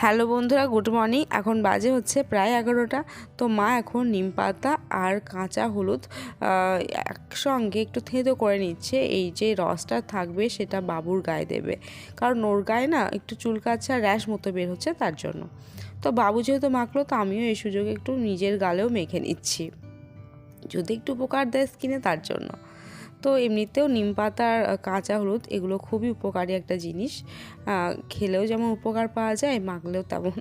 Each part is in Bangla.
হ্যালো বন্ধুরা, গুড মর্নিং। এখন বাজে হচ্ছে প্রায় 11টা। তো মা এখন নিম পাতা আর কাঁচা হলুদ একসঙ্গে একটু থেঁতো করে নিচ্ছে। এই যে রসটা থাকবে সেটা বাবুর গায়ে দেবে, কারণ ওর গায়ে না একটু চুলকাচ্ছে আর র্যাশ মতো বের হচ্ছে, তার জন্য। তো বাবু যেহেতু মাখলো, তো আমিও এই সুযোগে একটু নিজের গালেও মেখে নিচ্ছি, যদি একটু উপকার দেয় স্কিনে, তার জন্য। তো এমনিতেও নিম পাতার কাঁচা হলুদ এগুলো খুবই উপকারী একটা জিনিস, খেলেও যেমন উপকার পাওয়া যায়, মাখলেও তেমন।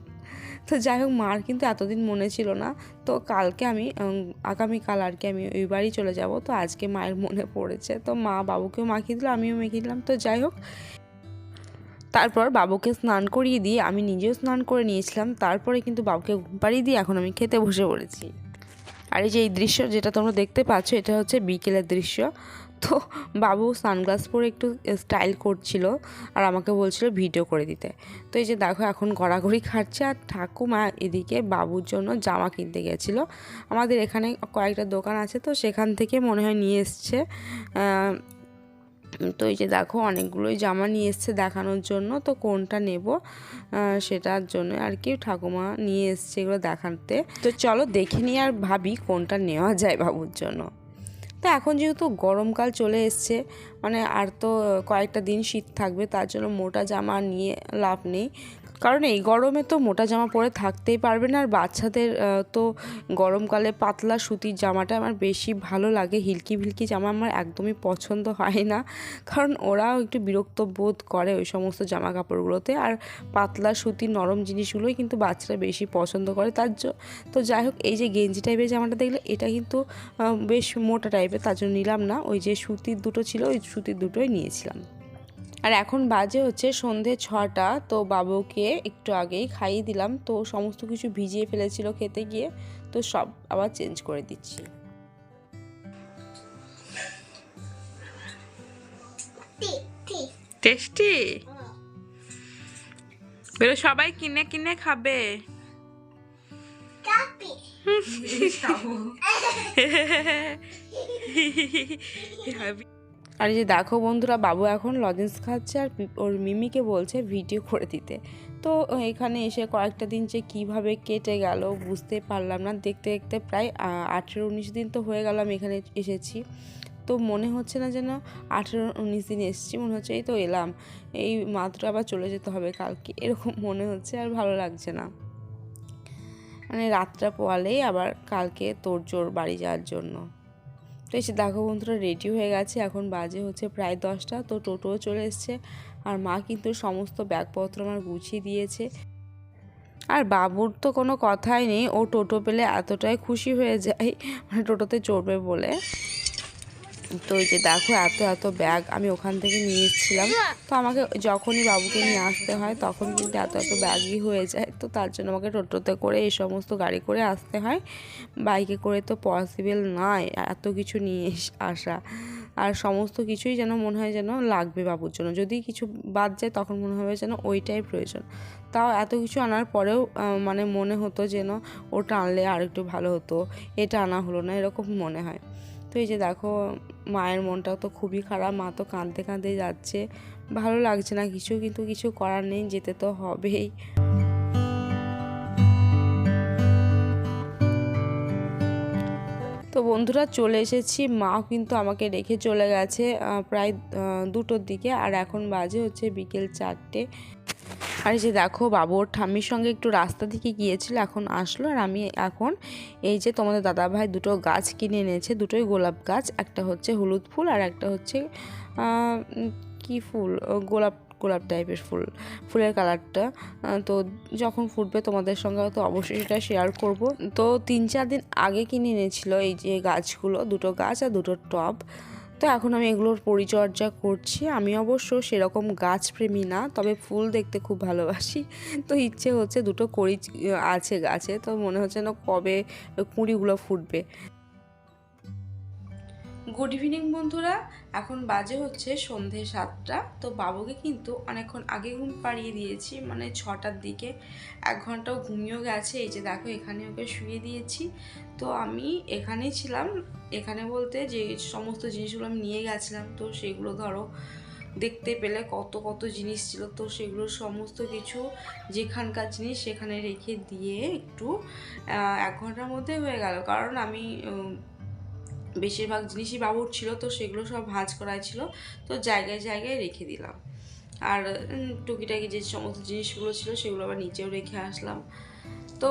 তো যাই হোক, মার কিন্তু এতদিন মনে ছিল না। তো কালকে আমি আগামীকাল আর কি আমি ওই বাড়ি চলে যাব। তো আজকে মায়ের মনে পড়েছে, তো মা বাবুকেও মাখিয়ে দিল, আমিও মেখে দিলাম। তো যাই হোক, তারপর বাবুকে স্নান করিয়ে দিয়ে আমি নিজেও স্নান করে নিয়েছিলাম। তারপরে কিন্তু বাবুকে ঘুম পাড়িয়ে দিয়ে এখন আমি খেতে বসে পড়েছি। আর এই যে এই দৃশ্য যেটা তোমরা দেখতে পাচ্ছ, এটা হচ্ছে বিকেলের দৃশ্য। তো বাবু সানগ্লাস পরে একটু স্টাইল করছিল আর আমাকে বলছিল ভিডিও করে দিতে। তো এই যে দেখো, এখন গড়াগড়ি খাচ্ছে। আর ঠাকুমা এদিকে বাবুর জন্য জামা কিনতে গেছিলো। আমাদের এখানে কয়েকটা দোকান আছে, তো সেখান থেকে মনে হয় নিয়ে এসছে। তো এই যে দেখো, অনেকগুলোই জামা নিয়ে এসছে দেখানোর জন্য। তো কোনটা নেব সেটার জন্য আর কি ঠাকুমা নিয়ে এসছে এগুলো দেখাতে। তো চলো দেখে নিই আর ভাবি কোনটা নেওয়া যায় বাবুর জন্য। তো এখন যেহেতু গরমকাল চলে এসছে, মানে আর তো কয়েকটা দিন শীত থাকবে, তার জন্য মোটা জামা নিয়ে লাভ নেই, কারণ এই গরমে তো মোটা জামা পরে থাকতেই পারবে না। আর বাচ্চাদের তো গরমকালে পাতলা সুতির জামাটা আমার বেশি ভালো লাগে। হিলকি ভিলকি জামা আমার একদমই পছন্দ হয় না, কারণ ওরাও একটু বিরক্ত বোধ করে ওই সমস্ত জামা কাপড়গুলোতে। আর পাতলা সুতির নরম জিনিসগুলোই কিন্তু বাচ্চারা বেশি পছন্দ করে। তো যাই হোক, এই যে গেঞ্জি টাইপের জামাটা দেখলে, এটা কিন্তু বেশ মোটা টাইপের, তার জন্য নিলাম না। ওই যে সুতির দুটো ছিল, ওই সুতির দুটোই নিয়েছিলাম। আর এখন বাজে হচ্ছে সন্ধে 6টা। তো বাবুকে একটু আগেই খাইয়ে দিলাম। তো সমস্ত কিছু ভিজিয়ে ফেলেছিল খেতে গিয়ে, তো সব আবার চেঞ্জ করে দিচ্ছি। টেস্টি বেরো, সবাই কিনে কিনে খাবে। আর এই যে দেখো বন্ধুরা, বাবু এখন লজেন্স খাচ্ছে আর ওর মিমিকে বলছে ভিডিও করে দিতে। তো এখানে এসে কয়েকটা দিন যে কীভাবে কেটে গেল বুঝতে পারলাম না। দেখতে দেখতে প্রায় 18-19 দিন তো হয়ে গেল আমি এখানে এসেছি। তো মনে হচ্ছে না যেন 18-19 দিন এসেছি, মনে হচ্ছে এই তো এলাম, এই মাত্র আবার চলে যেতে হবে কালকে, এরকম মনে হচ্ছে। আর ভালো লাগছে না, মানে রাতটা পোয়ালেই আবার কালকে তোড়জোড় বাড়ি যাওয়ার জন্য। তো এসে দেখো বন্ধুরা, রেডি হয়ে গেছে। এখন বাজে হচ্ছে প্রায় 10টা। তো টোটোও চলে এসছে, আর মা কিন্তু সমস্ত ব্যাগপত্র আমার গুছিয়ে দিয়েছে। আর বাবুর তো কোনো কথাই নেই, ও টোটো পেলে এতটাই খুশি হয়ে যায়, মানে টোটোতে চড়বে বলে। তো এই যে দেখো, এত এত ব্যাগ আমি ওখান থেকে নিয়ে এসেছিলাম। তো আমাকে যখনই বাবুকে নিয়ে আসতে হয়, তখন কিন্তু এত এত ব্যাগই হয়ে যায়। তো তার জন্য আমাকে টোটোতে করে এই সমস্ত গাড়ি করে আসতে হয়, বাইকে করে তো পসিবল নয় এত কিছু নিয়ে আসা। আর সমস্ত কিছুই যেন মনে হয় যেন লাগবে বাবুর জন্য, যদি কিছু বাদ যায় তখন মনে হবে যেন ওইটাই প্রয়োজন। তাও এত কিছু আনার পরেও মানে মনে হতো যেন ওটা আনলে আর একটু ভালো হতো, এটা আনা হলো না, এরকম মনে হয়। তো এই যে দেখো, মায়ের মনটাও তো খুবই খারাপ, মা তো কাঁদতে কাঁদতে যাচ্ছে, ভালো লাগছে না কিছু, কিন্তু কিছু করার নেই, যেতে তো হবেই। তো বন্ধুরা, চলে এসেছি। মাও কিন্তু আমাকে রেখে চলে গেছে প্রায় 2টোর দিকে। আর এখন বাজে হচ্ছে বিকেল 4টে। আর এই যে দেখো, বাবু ওর ঠাম্মির সঙ্গে একটু রাস্তা থেকে গিয়েছিল, এখন আসলো। আর আমি এখন এই যে তোমাদের দাদাভাই দুটো গাছ কিনে এনেছে, দুটোই গোলাপ গাছ। একটা হচ্ছে হলুদ ফুল আর একটা হচ্ছে কি ফুল, গোলাপ গোলাপ টাইপের ফুলের কালারটা। তো যখন ফুটবে তোমাদের সঙ্গে তো অবশ্যই সেটা শেয়ার করব। তো 3-4 দিন আগে কিনে এনেছিল এই যে গাছগুলো, দুটো গাছ আর দুটো টব। তো এখন আমি এগুলোর পরিচর্যা করছি। আমি অবশ্য সেরকম গাছপ্রেমী না, তবে ফুল দেখতে খুব ভালোবাসি। তো ইচ্ছে হচ্ছে, দুটো কড়ি আছে গাছে, তো মনে হচ্ছে না কবে কুঁড়িগুলো ফুটবে। গুড ইভিনিং বন্ধুরা, এখন বাজে হচ্ছে সন্ধে 7টা। তো বাবুকে কিন্তু অনেকক্ষণ আগে ঘুম পাড়িয়ে দিয়েছি, মানে 6টার দিকে। 1 ঘন্টাও ঘুমিয়েও গেছে। এই যে দেখো, এখানে ওকে শুয়ে দিয়েছি। তো আমি এখানেই ছিলাম, এখানে বলতে যে সমস্ত জিনিসগুলো আমি নিয়ে গেছিলাম, তো সেগুলো ধরো দেখতে পেলে কত কত জিনিস ছিল। তো সেগুলো সমস্ত কিছু যেখানকার জিনিস সেখানে রেখে দিয়ে একটু 1 ঘন্টার মধ্যে হয়ে গেল, কারণ আমি বেশিরভাগ জিনিসই বাবুর ছিল, তো সেগুলো সব ভাঁজ করা ছিল, তো জায়গায় জায়গায় রেখে দিলাম। আর টুকিটাকি যে সমস্ত জিনিসগুলো ছিল সেগুলো আবার নিচেও রেখে আসলাম। তো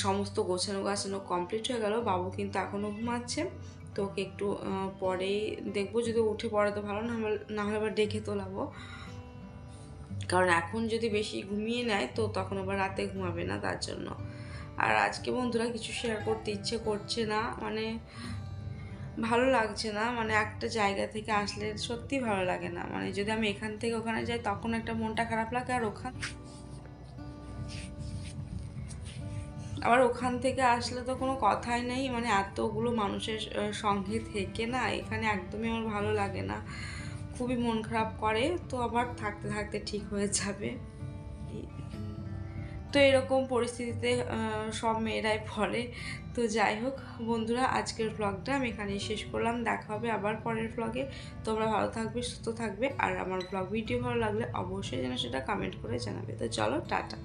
সমস্ত গোছানো গাছানো কমপ্লিট হয়ে গেল। বাবু কিন্তু এখনও ঘুমাচ্ছে, তো ওকে একটু পরেই দেখবো, যদি উঠে পড়ে তো ভালো, না হলে আবার ডেকে তোলাবো, কারণ এখন যদি বেশি ঘুমিয়ে নেয় তো তখন আবার রাতে ঘুমাবে না, তার জন্য। আর আজকে বন্ধুরা কিছু শেয়ার করতে ইচ্ছে করছে না, মানে ভালো লাগছে না, মানে একটা জায়গা থেকে আসলে সত্যি ভালো লাগে না, মানে যদি আমি এখান থেকে ওখানে যাই তখন একটা মনটা খারাপ লাগে, আর ওখান থেকে আসলে তো কোনো কথাই নেই, মানে এতগুলো মানুষের সঙ্গে থেকে না এখানে একদমই আমার ভালো লাগে না, খুবই মন খারাপ করে। তো আবার থাকতে থাকতে ঠিক হয়ে যাবে। তো এরকম পরিস্থিতিতে সব মেয়েরাই পড়ে। তো যাই হোক বন্ধুরা, আজকের ব্লগটা আমি এখানেই শেষ করলাম। দেখা হবে আবার পরের ব্লগে। তোমরা ভালো থাকবে, সুস্থ থাকবে, আর আমার ব্লগ ভিডিও ভালো লাগলে অবশ্যই যেন সেটা কমেন্ট করে জানাবে। তো চলো, টাটা।